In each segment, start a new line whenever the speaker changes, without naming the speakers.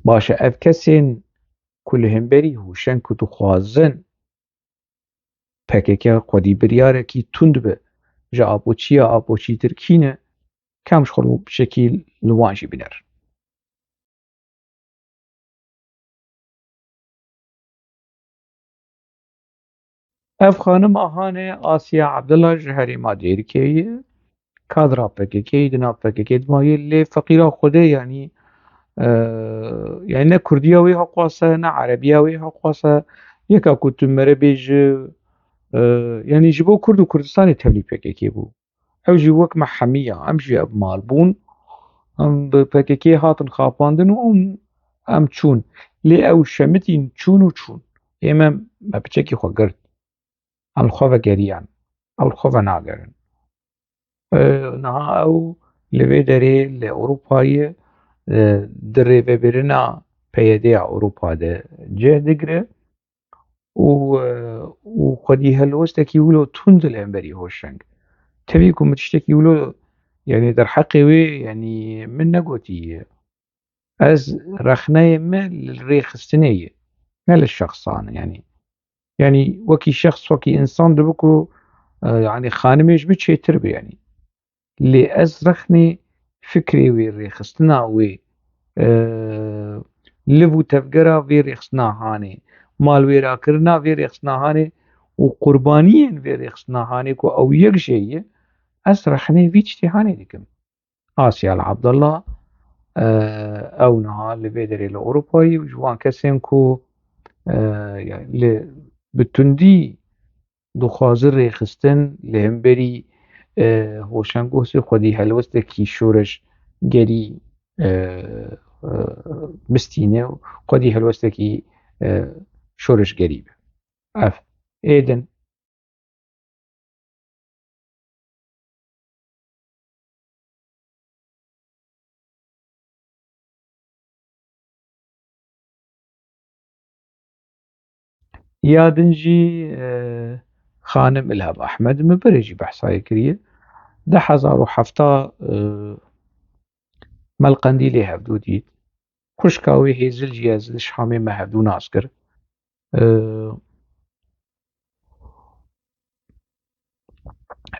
باشە ئەv kesên ku li hemberî hûşeng ku dixwazin PKK xwedî biryarekî tund be ji apoçiya apoçîtir kîne, kam ji xwe bi şekî li wan jî binerin. Ev xanima Hanê Asiya Ebdilla ji Herêma Dêrikê ye, kadra PKK'yê di nav PKK de maye lê feqîra Xwedê yanî yani ne Kurdiya wê heqwase ne Erebiya wê heqwase yeka ku tu me re bêjî yanî ji bo Kurd û Kurdistanê tevlî PKK bû. Ew jî wek me hemiya em jî ev mal bûn em bi PKK hatin xapandin û em çûn. Lê ew şemitîn çûn û çûn. Ême me piçekî xwe girt. Em li xwe vegeriyan. Ew li xwe venagerin. Niha ew li vê derê li Ewropayê di rêvebirina peyedêya Ewropa de cih digire û xwedî helwestekî wilo tund li hemberî hoşeng. Tevî ku min tiştekî wilo yani derheqê wê yani min negotiye. Ez rexneyê me li rêxistinê ye ne li şexsan yani. Yani wekî şexs wekî insan dibe ku yani xanimê ji min çêtir be yani. Lê ez rexnê fikrê wê rêxistina wê liv û tevgera vê rêxistina Hanê, malwêrakirina vê rêxistina Hanê û qurbaniyên vê rêxistina Hanê ku ew yek jê ye, ez rexnê vî tiştê Hanê dikim. Asiya Ebdilla ew niha li vê derê li Ewropayê ji wan kesên ku li bi tundî dixwazin rêxistin li hemberî hoşengosê xwedî helwestekî şoreşgerî bistîne û xwedî helwestekî şoreşgerî be. Ev êdin ya din jî xanim İlham Ehmed min berê jî behsayê kiriye. 2017 Melqendîlê hevdû dît. Xwişka wê Hêzil jî ez li Şamê me hevdû nas kir.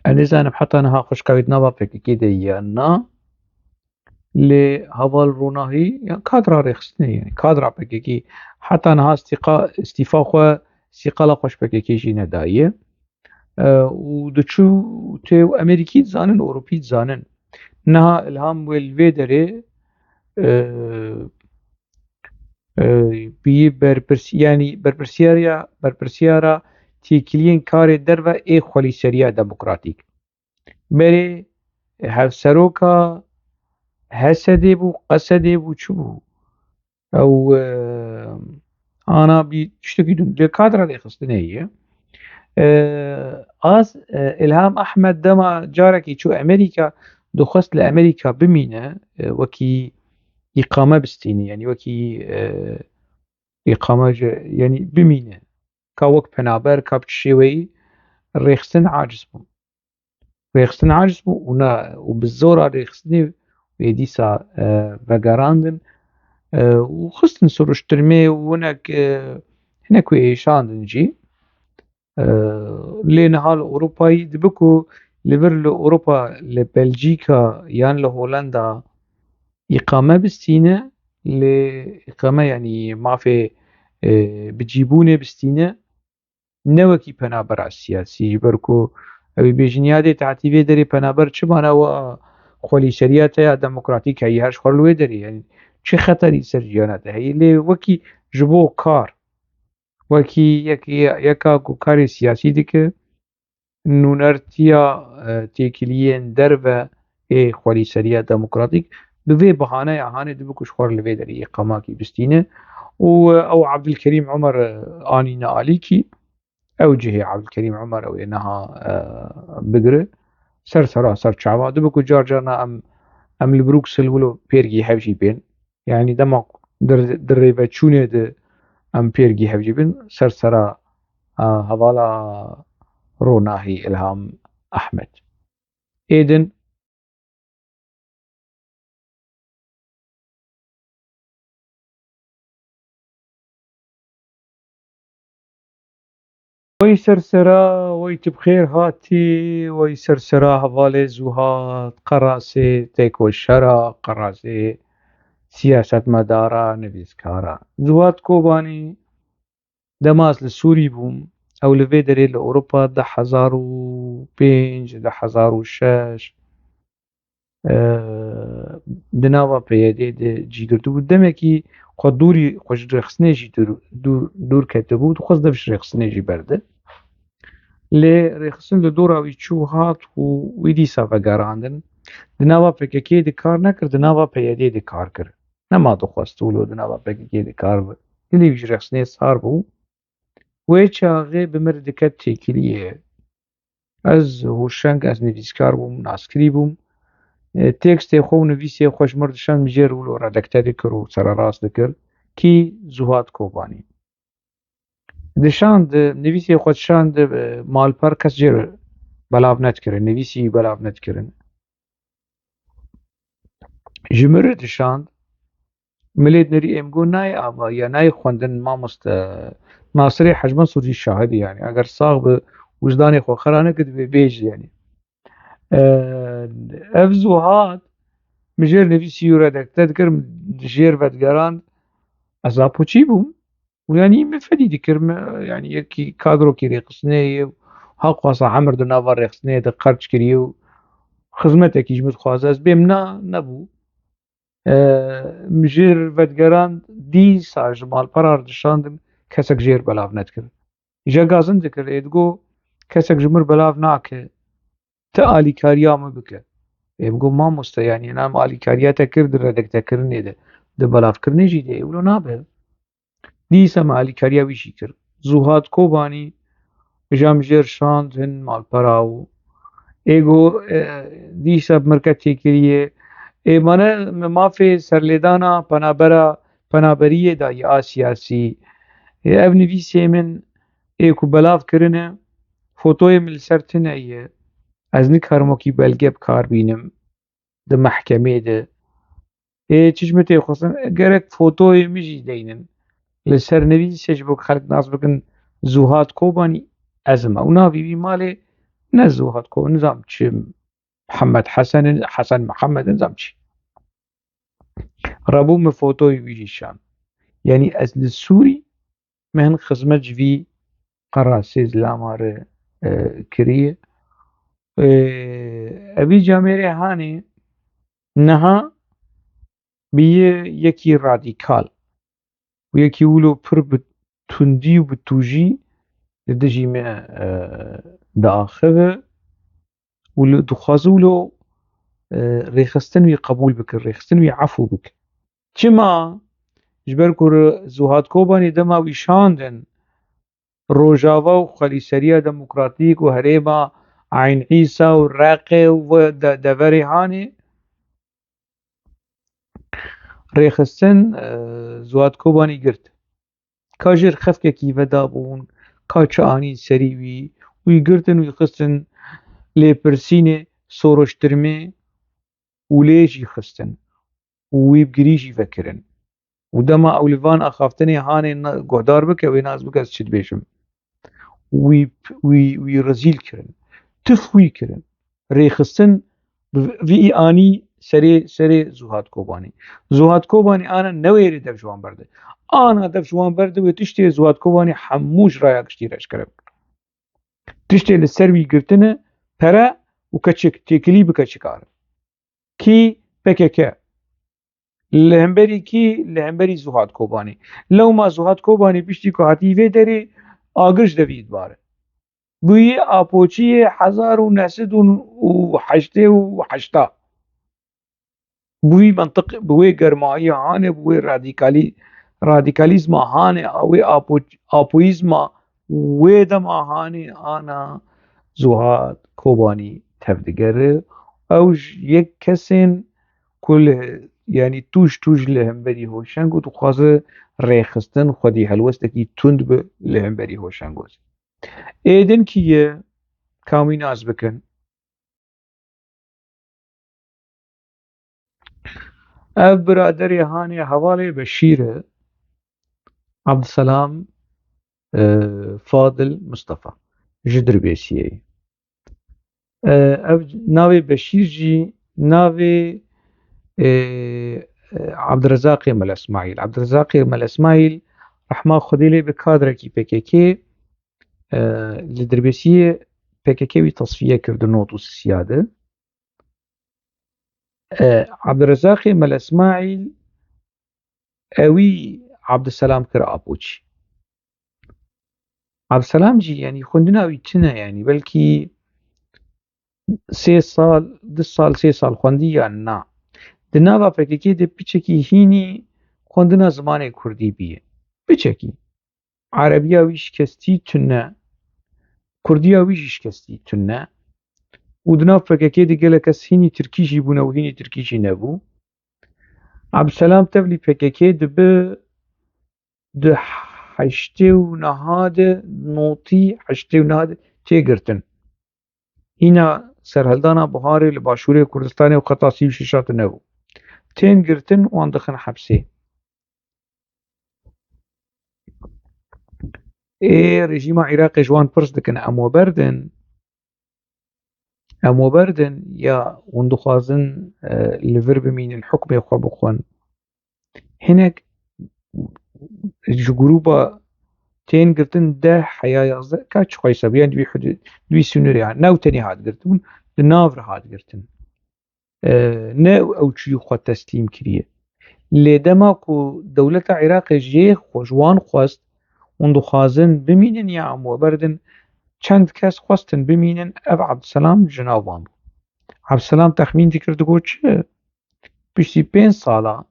Ez nizanim heta niha xwişka wê di nava PKK de ye yan na. Lê heval ronahî yan kadra rêxistinê yani kadra PKK heta niha îstîfa xwe îstîqala xwe ji PKK jî nedaye. û diçû tê Amerîkî dizanin Ewropî dizanin. Niha İlham wê li vê derê bîyî berpirsyara têkiliyên karê derve ê xwelîseriya demokratîk. Berê hevseroka Hesedê bû Qesedê bû çi bû ew ana bî tiştekî din lê kadra rêxistinê ye. Az İlham Ehmed dema carekî çû Amerîka dixwest li Amerîka bimîne wekî îqame bistîne yani wekî îqame yani bimîne ka wek penaber ka bi çi şêweyî rêxistin aciz bû. Rêxistin aciz bû û bi zora rêxistinê wê dîsa vegerandin û xistin soruşturmê û hinek wê êşandin jî. Lê niha li Ewropayê dibe ku li vir li Ewropa li Belçîka yan li Holanda îqame bistîne lê îqame yanî mafê bicîbûnê bistîne ne wekî penabera siyasî ji ber ku ew ê bêjin ya dê tehtî vê derê penaber çi mane we xwelîseriya te ya demokratîk heyî her ji xwe li wê derê yani çi xeterî ser jiyana te heyî lê wekî ji bo kar wekî yeka ku karê siyasî dike nûnertiya têkiliyên derve ê xwelîseriya demokratîk bi vê bihaneya Hanê dibe ku ji xwe li vê derê îqamakî bistîne û ew Ebdulkerîm Emer anîne alîkî ew cihê Ebdulkerîm Emer ew ê niha bigire ser seraser çawa dibe ku car carna em li Brûksel wilo pêrgî hev jî bên yani dema di rêveçûnê de em pêrgî hev jî bin sersera hevala ronahî İlham Ehmed. Êdin وی سرسرا وی تبخیر هاتی وی سرسرا حوال زوهات قراسی تیکو شرا قراسی سیاست مدارا نویسکارا زوهات کوبانی دەماز لە سووری بووم ئەو لەوێ دەرێت لە ئەوروپا 2005 2006 دناوە پەیەدێ جیگرتو بوو دەمێکی خۆ دووری خۆش ڕێخستنێژی دوور کەتەبوو خۆست دەفش ڕێخستنێژی بەردە لێ ڕێخستن لە دۆراوی چوو هات و ویدی سافەگەڕاندن دناوە پێکەکێ دکار نەکرد دناوە پەیەدێ دکار کرد نەما دەخواستول و دناوە پێکەکێ دکار بوو لێویش ڕێخستنێ سار بوو وێ چاغێ بمر دکەت تێکیلیە ئەز هوشەنگ ئەس نویسکار بووم ناسکری بووم تێکستێ خۆ و نویسێ خۆشمڕ دشان مژێر و لۆ ڕەدەکتەری کرد و سەرەڕاست دکرد کی زوهات کۆبانی دشاند نویسێ خۆشاند مالپەر کەس جێر بەلاو نەتکردن نویسی بەلاو نەتکردن ژمرە دشاند ملێت نەری ئێمگۆ نای ئاوا یا نای خوێندن مامۆستە ناسرێ حەجمە سووری شاهدی یانی ئەگەر ساغ بە وجدانی خۆ خەرانە کرد بێ بێژ یانی ئەف زوهات مژێر نویسی و ڕەدەکتەر کرد ژێر ڤەدگەراند ئەزاپۆچی بووم ویانی مفەدی دکرد یعنی یەکی کادرۆکی ڕێخستنەیە و هەڵخواسە هەمر دناوە ڕێخستنەیە دە قەرچ کردی و خزمەتێکیش متخوازە ئەس بێم نەبوو مژێر ڤەدگەراند دی ساژ ماڵپەرار دشاندم کەسێک ژێر بەلاو نەتکرد ئیژە گازن دکرد ئێدگۆ کەسێک ژمر بەلاو ناکە تە ئالیکاریامە بکە ئێمگۆ مامۆستە یانی نام ئالیکاریاتە کرد ڕەدەکتەکردنێ دە بەلاوکردنێژی دێ ئەولۆ نابێ دیسەمە ئالیکاریاویشی کرد زوهات کۆبانی ژام ژێر شاند هەن ماڵپەرا و ئێگۆ دیسە بمرکە تێکریە ئێمانە مافێ سەرلێدانا پەنابەریەدا یا سیاسی ئەv نویسێ من ئێک و بەلاوکردنە فۆتۆیە من لەسەر تنەیە ئەز نکارمۆکی بەلگە بکار بینم دە مەحکەمێدە چشمە تێخواستن گەرەک فۆتۆی مژی دەینن لەسەر نویسێش بۆ خەڵک ناز بکەن زوهات کۆبانی ئەزمە و ناویوی مالێ نە زوهات کۆ نزام چ محەممەد حەسەن محەممەد نزام چی ڕەبوومە فۆتۆی ویژیشان یعنی ئەس لە سووری من خزمەت ڤی قەراسێ زلامارە کریە ئەوی جامێرێ هانێ نەها بیە یەکی ڕادیکال و یەکی ولۆ پڕ بە توندی و بە توژی لە دژی مە داخەوە و دخوازە ولۆ ڕێخستنوی قبول بکرد ڕێخستنوی عەفو بکە چما ژبەر کو زوهات کۆبانی دەماوی شاندن ڕۆژاوا و خەلیسەریە دەموکراتیک و هەرێما عین عیسا و ڕاقێ و دەڤەرێ هانێ ڕێخستن زوهات کۆبانی گرت کاژێر خەفکێکی ڤەدا بوون کاچە ئانی سەریوی وی گرتن وی خستن لێپرسینێ سۆرۆشترمێ و لێژی خستن وی بگریژی ڤەکردن و دەما ئەولڤان ئەخافتنێ هانێ گۆدار بکە وێ ناز بکە چت بێژم وی ڕەزیل کردن تفوی کردن ڕێخستن ڤی ئانی سەرێ زوهات کۆبانی ئانە نەوێرێ دەفژوان بەردە ئانا دەفژوان بەردە وێ تشتێ زوهات کۆبانی هەمووش ڕایە گشتی ڕێژکەرە تشتێ لە سەروی گرتنە پەرە و کە تێکلی بکە چکارە کی پێکەکە لە هەمبەری کی لە هەمبەری زوهات کۆبانی لەوما زوهات کۆبانی پشتی کۆهاتی وێ دەرێ ئاگرش دەبیت بارە بوویە ئاپۆچیە 1980 بووی منطق بوێ گەرمایی هانێ بوێ رادیکالیزما هانێ ئەوێ ئاپۆیزما وێ دەما هانێ ئانا زوهات کۆبانی تەفدگەرە ئەوش یەک کەسێن یعنی توش لە هەمبەری هۆشەنگ و دخوازە ڕێخستن خودی هەلوەستێکی توند بە لە هەمبەری هۆشەنگۆز ئێدن کیە کامی ناز بکەن ئەv برادەرێ هانێ هەواڵێ بەشیرە عەبدسەلام فاضل مصطفى ji Dirbêsiyê. Ev navê Beşîr jî navê Abdirezaqê Melesmaîl. Abdirezaqê Melesmaîl rehma Xwedê lê bi kadrekî PKK li Dirbêsiyê PKK wî tasfiye kir di not û sisiya de. Abdirezaqê Melesmaîl ewî Abdiselam kir Apoçî. Abdiselam jî yanî xwendina wî tune yanî belkî 3 sal 2 sal 3 sal xwendî yan na. Di nava PKK de piçekî hînî xwendina zimanê Kurdî bîye. Piçekî. Erebiya wî şikestî tune. Kurdiya wî jî şikestî tune. û di nav PKK de gelek kes hînî Tirkî jî bûne û hînî Tirkî jî nebû. Abdiselam tevlî PKK dibe di heştê û niha de notî heştê û niha de têgirtin. Hîna serhildana Buharê li Başûrê Kurdistanê û qeta 36 tune bû. Tên girtin wan dixin hepsê. Rejîma Iraqê ji wan pirs dikin em we berdin ya hûn dixwazin li vir bimînin hukmê xwe bixwin. Hinek ji grûpa tên girtin 10 heya 11 ka çi xwe hesabiyan dûî sînûrê yan new tenê hat girtin di nav re hat girtin. Ne ew çûyî xwe teslîm kiriye. Lê dema ku dewleta Iraqê ji wan xwest hûn dixwazin bimînin ya em we berdin çend kes xwestin bimînin ev Abdiselam ji nav wan bû. Abdiselam texmîn dikir digot çi piştî 5 sala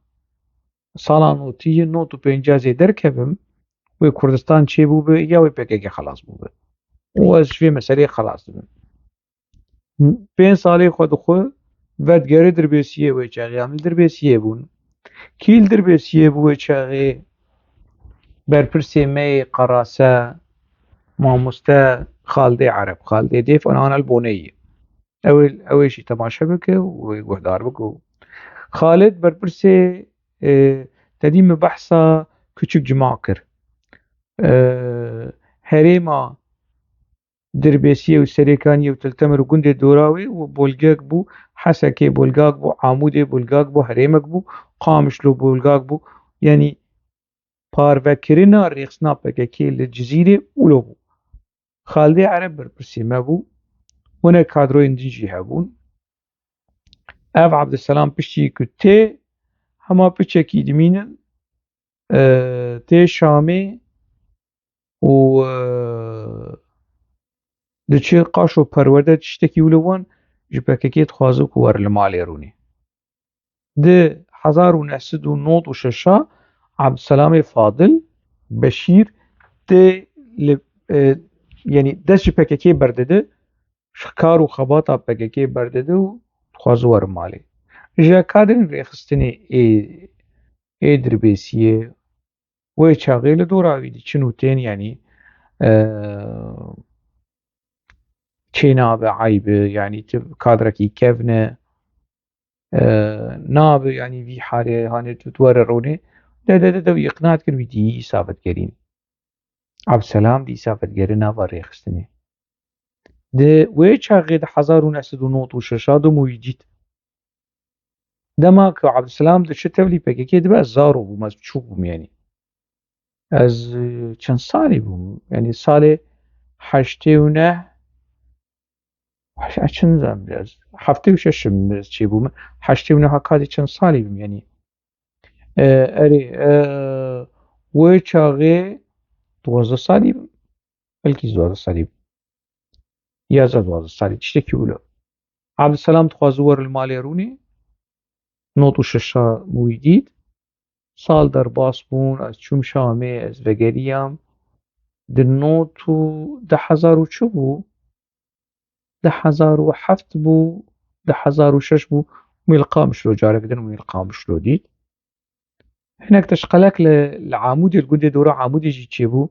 notiyê not û pêncazê derkevim wê Kurdistan çêbû be ya wê PKK xelas bû be û ez ji vê meseleyê xelas dibim. 5 salê xwe dixwe vedgerê Dirbêsiyê wê çaxê em li Dirbêsiyê bûn. Kî li Dirbêsiyê bû wê çaxê berpirsê me Qerase mamoste Xaldê Ereb. Xaldê Dêf wan li Boneyê. Ew ê jî temaşe bike û wê guhdar bike û Xalid berpirsê tedî min behsa Küçük Cima kir. Herêma Dirbêsiyê û Serêkaniyê û Tiltemer û gundê dora wê bolgek bû, Hesekê bolgak bû, Amûdê bolgak bû, herêmek bû, Qamişlo bolgak bû. Yanî parvekirina rêxistina PKK li Cizîrê wilo bû. Xaldê Ereb berpirsê me bû. Hinek kadroyên din jî hebûn. Ev Abdiselam piştî ku tê hema piçekî dimînin tê Şamê û diçe qaş û perwerde tiştekî wilo wan ji PKK dixwaze ku were li malê rûnê. Di 1996 Abdiselamê Fadil Beşîr tê li yanî dest ji PKK berdide ji kar û xebata PKK berdide û dixwaze were malê. Ji kadrên rêxistinê ê Dirbêsiyê wê çaxê li dora wî diçin û tên yanî çênabe eybe yanî tu kadrekî kevne nabe yanî vî halê hanê tu were rûnê de wî iqna dikir wî dîyî îsa vedgerîn. Abdiselam dîsa vedgerî nava rêxistinê. Di wê çaxê di 1996 de wî dît. Dema ku Abdiselam diçe tevlî PKK dibe ez zaro bûm ez biçûk bûm yanî. Ez çend salî bûm yanî salê heştê û neh çend zanim ez heftê û şeşim ez çêbûm heştê û neha kadî çend salî bûm yanî. Erê wê çaxê 12 salî bûm belkî 12 salî bûm. 11-12 salî tiştekî wilo. Abdiselam dixwaze were li malê rûnê not û şeşa wî dît. Sal derbas bûn ez çûm Şamê ez vegeriyam. Di not û 2004 bû 2007 bû 2006 bû wî li Qamişlo carek din wî li Qamişlo dît. Hinek teşqelek li Amûdê li gundê dora Amûdê jî çêbû.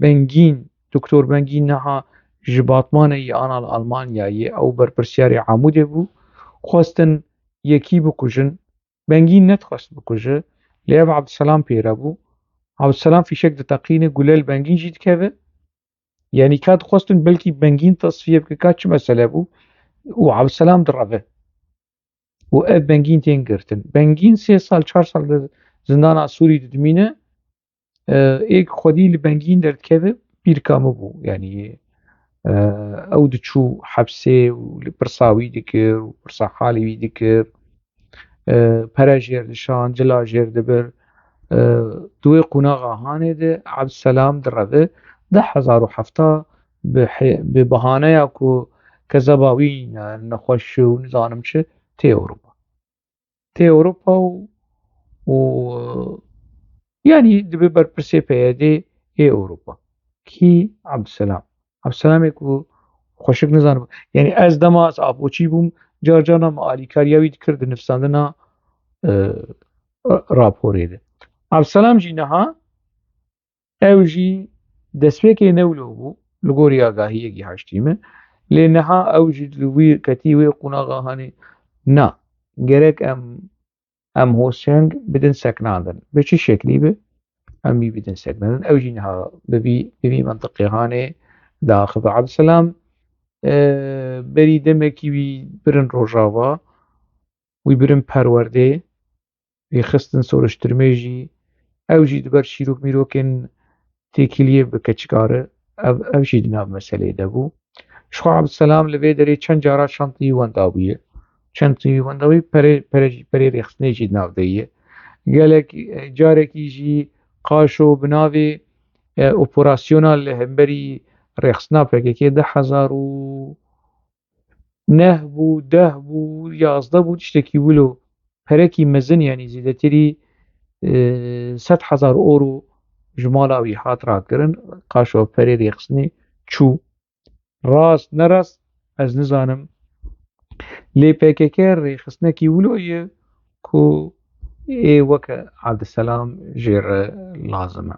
Bengîn Doktor Bengîn niha ji batmanê ana li Almanyayê ew berpirsyarê Amûdê bû. Xwestin yekî bikujin. Bengîn nedixwest bikuje lê ev Abdiselam pêre bû عبدالسلام فیشک دتقینه گولل بنگین جید که يعني كانت خواستن بلكي بنجين تصفية بكاتش مسألة بو وعبد السلام دربه وأف بنجين تينجرتن بنجين 3 سال 4 سال زندان سوري دمينه ايك خودي لبنجين درد كذا بير كامو بو يعني او دچو حبسه وبرصاوي دكر وبرصا حالي دكر پراجير دشان جلاجير دبر دوی قوناغا هانه ده عبد السلام دربه 10,007 به بهانه کو كزباوي نخوش ونزانم چه تي أوروبا و يعني دبي برسي بيدي أوروبا كي عبد السلام يكو خوشك نزانم يعني از دماس أبوچي بوم جارجانا مالي كارياوي كرد نفساندنا راپۆرێ ده عبد السلام جي نها ئەو ژی دەستپێکێ نەولۆ بوو لە گۆری ئاگاهیەکی هەشتیمە لێ نەها ئەو ژی وی کەتی وێ قوناغا هەنێ نا گەرەک ئەم هۆسێنگ بدن سەکناندن بچی شەکلی بێ ئەمی بدن سەکناندن ئەو ژی نها ببی منطقی هانێ داخل عبد السلام بەری دەمێکی وی برن ڕۆژاوا وی برن پەروەردێ وی خستن سۆرشترمێژی ئەو ژی دبەر شیرۆک میرۆکێن تێکیلیە بکە چکارە ئەوشی دناب مەسەلەی دەبوو شخوا عەبدولسەلام لەوێ دەرێ چەند جارە شەنتی وەندابوویە چەندی وەندەوەی پەرێ ڕێخستنێکی ناودەیە گەلێک جارێکیژی قاشۆ بناوێ ئۆپۆراسیۆنا لە هەمبەری ڕێخستنا پێکێکێ 10,009 بوو 10 بوو 11 بوو شتێکی ولۆ پەرێکی مەزن یانی زیدەتری 100,000 ئۆرۆ جمالاوی هات راکردن قاشۆ پەرێ ڕێخستنی چوو ڕاست نەڕاست ئەز نزانم لێ پێکێکە ڕێخستنێکی ولۆیە کۆ وەکە عەبدولسەلام ژێرە لازمە